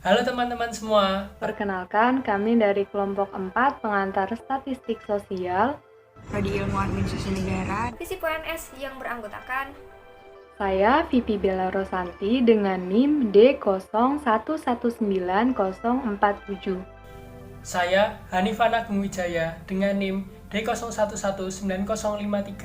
Halo teman-teman semua. Perkenalkan, kami dari kelompok 4 pengantar statistik sosial. Prodi Ilmu Administrasi Negara. Visi PNS yang beranggotakan Saya Vivi Bella Rosanti dengan NIM D01190047. Saya Hanifan Agung Wijaya dengan NIM D01190053.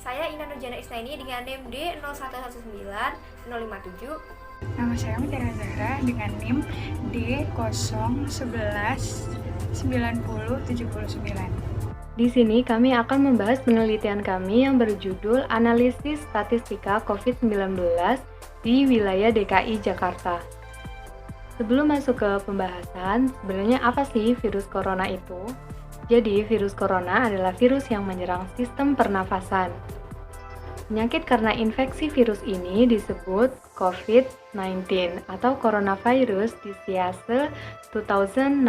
Saya Ina Nurjana Isnaini dengan NIM D0119057. Nama saya Mutiara Zahra dengan NIM D0119079. Di sini kami akan membahas penelitian kami yang berjudul Analisis Statistika COVID-19 di wilayah DKI Jakarta. Sebelum masuk ke pembahasan, sebenarnya apa sih virus corona itu? Jadi, virus corona adalah virus yang menyerang sistem pernafasan. Penyakit karena infeksi virus ini disebut COVID-19 atau Coronavirus Disease 2019.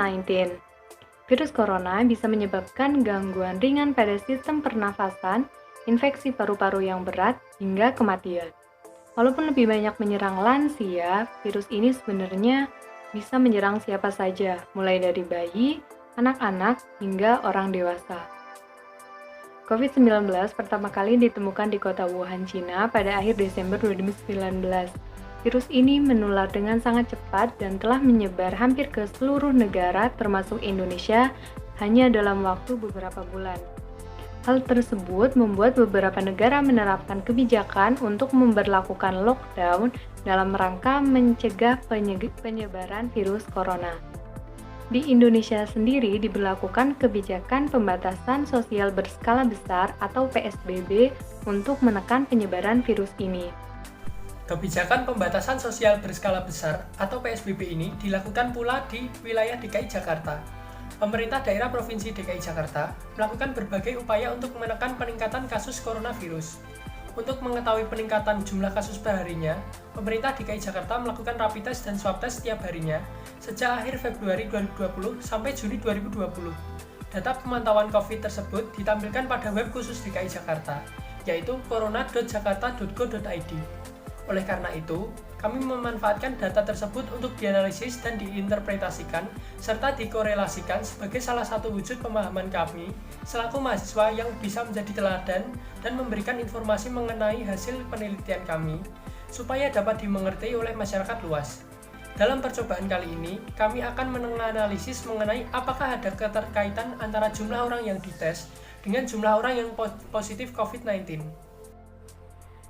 Virus corona bisa menyebabkan gangguan ringan pada sistem pernafasan, infeksi paru-paru yang berat, hingga kematian. Walaupun lebih banyak menyerang lansia, virus ini sebenarnya bisa menyerang siapa saja, mulai dari bayi, anak-anak, hingga orang dewasa. COVID-19 pertama kali ditemukan di kota Wuhan, Cina pada akhir Desember 2019. Virus ini menular dengan sangat cepat dan telah menyebar hampir ke seluruh negara termasuk Indonesia hanya dalam waktu beberapa bulan. Hal tersebut membuat beberapa negara menerapkan kebijakan untuk memberlakukan lockdown dalam rangka mencegah penyebaran virus corona. Di Indonesia sendiri diberlakukan kebijakan pembatasan sosial berskala besar atau PSBB untuk menekan penyebaran virus ini. Kebijakan pembatasan sosial berskala besar atau PSBB ini dilakukan pula di wilayah DKI Jakarta. Pemerintah daerah Provinsi DKI Jakarta melakukan berbagai upaya untuk menekan peningkatan kasus coronavirus. Untuk mengetahui peningkatan jumlah kasus perharinya, pemerintah DKI Jakarta melakukan rapid test dan swab test setiap harinya sejak akhir Februari 2020 sampai Juni 2020. Data pemantauan COVID tersebut ditampilkan pada web khusus DKI Jakarta, yaitu corona.jakarta.go.id. Oleh karena itu, kami memanfaatkan data tersebut untuk dianalisis dan diinterpretasikan serta dikorelasikan sebagai salah satu wujud pemahaman kami selaku mahasiswa yang bisa menjadi teladan dan memberikan informasi mengenai hasil penelitian kami supaya dapat dimengerti oleh masyarakat luas. Dalam percobaan kali ini, kami akan menganalisis mengenai apakah ada keterkaitan antara jumlah orang yang dites dengan jumlah orang yang positif COVID-19.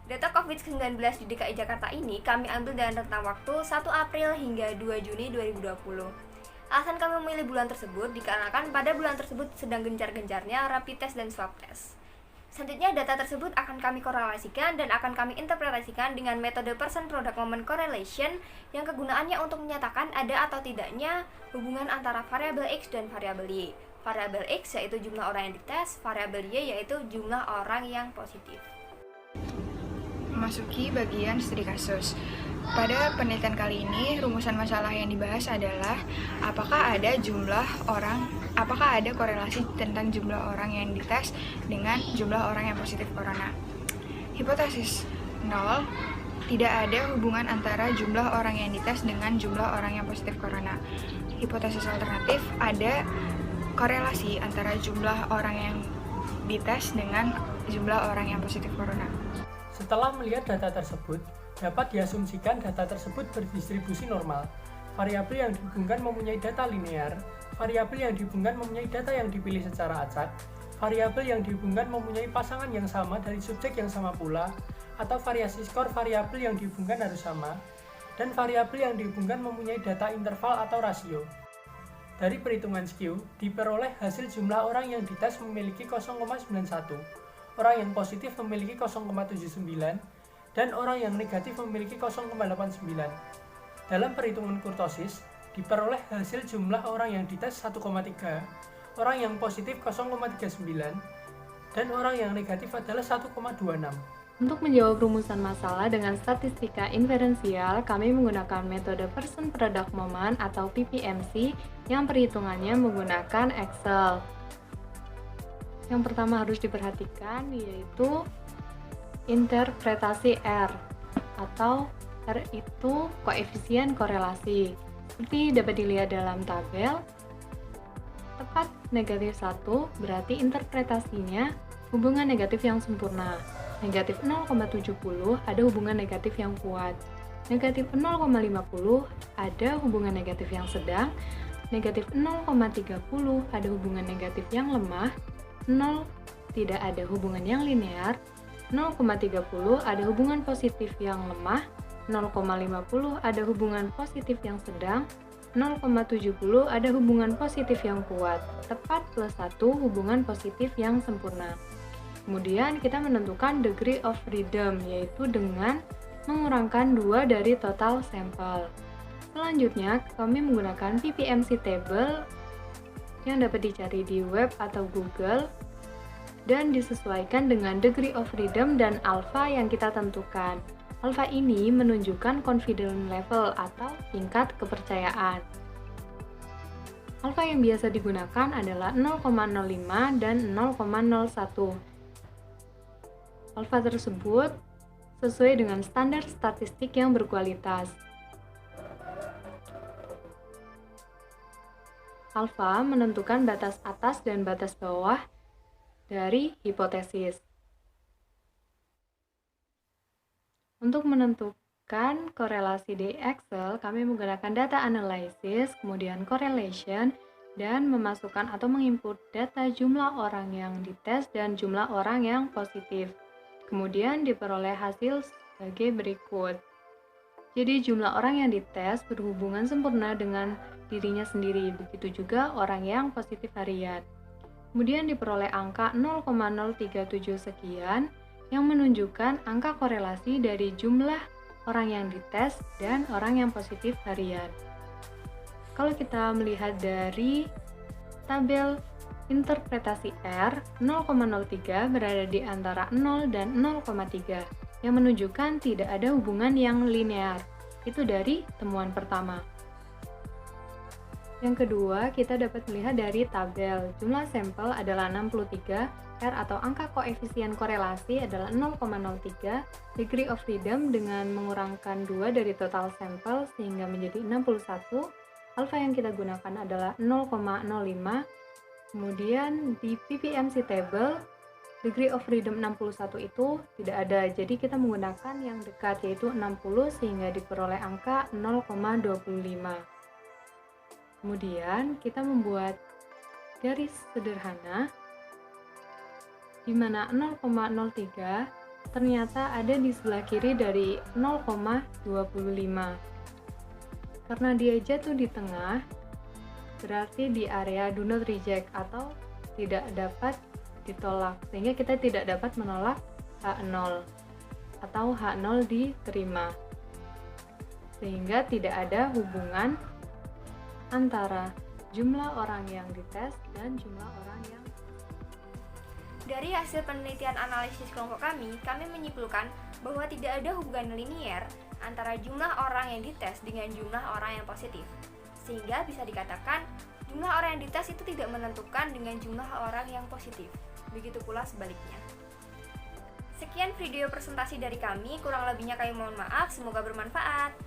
Data COVID-19 di DKI Jakarta ini kami ambil dalam rentang waktu 1 April hingga 2 Juni 2020. Alasan kami memilih bulan tersebut dikarenakan pada bulan tersebut sedang gencar-gencarnya rapid test dan swab test. Selanjutnya data tersebut akan kami korelasikan dan akan kami interpretasikan dengan metode person-product moment correlation yang kegunaannya untuk menyatakan ada atau tidaknya hubungan antara variabel X dan variabel Y. Variabel X yaitu jumlah orang yang dites, variabel Y yaitu jumlah orang yang positif. Memasuki bagian studi kasus. Pada penelitian kali ini, rumusan masalah yang dibahas adalah apakah ada korelasi tentang jumlah orang yang dites dengan jumlah orang yang positif corona. Hipotesis 0, tidak ada hubungan antara jumlah orang yang dites dengan jumlah orang yang positif corona. Hipotesis alternatif, ada korelasi antara jumlah orang yang dites dengan jumlah orang yang positif corona. Setelah melihat data tersebut, dapat diasumsikan data tersebut berdistribusi normal. Variabel yang dihubungkan mempunyai data linear, variabel yang dihubungkan mempunyai data yang dipilih secara acak, variabel yang dihubungkan mempunyai pasangan yang sama dari subjek yang sama pula, atau variasi skor variabel yang dihubungkan harus sama, dan variabel yang dihubungkan mempunyai data interval atau rasio. Dari perhitungan skew, diperoleh hasil jumlah orang yang dites memiliki 0,91, orang yang positif memiliki 0,79, dan orang yang negatif memiliki 0,89. Dalam perhitungan kurtosis, diperoleh hasil jumlah orang yang dites 1,3, orang yang positif 0,39, dan orang yang negatif adalah 1,26. Untuk menjawab rumusan masalah dengan statistika inferensial, kami menggunakan metode Person Product Moment atau PPMC yang perhitungannya menggunakan Excel. Yang pertama harus diperhatikan yaitu interpretasi R atau R itu koefisien korelasi. Seperti dapat dilihat dalam tabel, tepat negatif 1 berarti interpretasinya hubungan negatif yang sempurna. Negatif 0,70 ada hubungan negatif yang kuat. Negatif 0,50 ada hubungan negatif yang sedang. Negatif 0,30 ada hubungan negatif yang lemah. 0 tidak ada hubungan yang linear. 0,30 ada hubungan positif yang lemah. 0,50 ada hubungan positif yang sedang. 0,70 ada hubungan positif yang kuat. Tepat plus 1 hubungan positif yang sempurna. Kemudian kita menentukan degree of freedom, yaitu dengan mengurangkan 2 dari total sampel. Selanjutnya, kami menggunakan PPMC table yang dapat dicari di web atau Google dan disesuaikan dengan degree of freedom dan alpha yang kita tentukan. Alpha ini menunjukkan confidence level atau tingkat kepercayaan. Alpha yang biasa digunakan adalah 0,05 dan 0,01. Alpha tersebut sesuai dengan standar statistik yang berkualitas. Alpha menentukan batas atas dan batas bawah dari hipotesis. Untuk menentukan korelasi di Excel, kami menggunakan data analysis, kemudian correlation, dan memasukkan atau menginput data jumlah orang yang dites dan jumlah orang yang positif. Kemudian diperoleh hasil sebagai berikut. Jadi jumlah orang yang dites berhubungan sempurna dengan dirinya sendiri, begitu juga orang yang positif harian. Kemudian diperoleh angka 0,037 sekian yang menunjukkan angka korelasi dari jumlah orang yang dites dan orang yang positif harian. Kalau kita melihat dari tabel interpretasi R, 0,03 berada di antara 0 dan 0,3 yang menunjukkan tidak ada hubungan yang linear. Itu dari temuan pertama. Yang kedua, kita dapat melihat dari tabel. Jumlah sampel adalah 63, R atau angka koefisien korelasi adalah 0,03, degree of freedom dengan mengurangkan 2 dari total sampel sehingga menjadi 61, alpha yang kita gunakan adalah 0,05. Kemudian di PPMC table, degree of freedom 61 itu tidak ada, jadi kita menggunakan yang dekat yaitu 60 sehingga diperoleh angka 0,25. Kemudian kita membuat garis sederhana di mana 0,03 ternyata ada di sebelah kiri dari 0,25. Karena dia jatuh di tengah, berarti di area do not reject atau tidak dapat ditolak, sehingga kita tidak dapat menolak H0 atau H0 diterima, sehingga tidak ada hubungan antara jumlah orang yang dites dan jumlah orang yang. Dari hasil penelitian analisis kelompok kami menyimpulkan bahwa tidak ada hubungan linier antara jumlah orang yang dites dengan jumlah orang yang positif. Sehingga bisa dikatakan jumlah orang yang dites itu tidak menentukan dengan jumlah orang yang positif. Begitu pula sebaliknya. Sekian video presentasi dari kami, kurang lebihnya kami mohon maaf, semoga bermanfaat.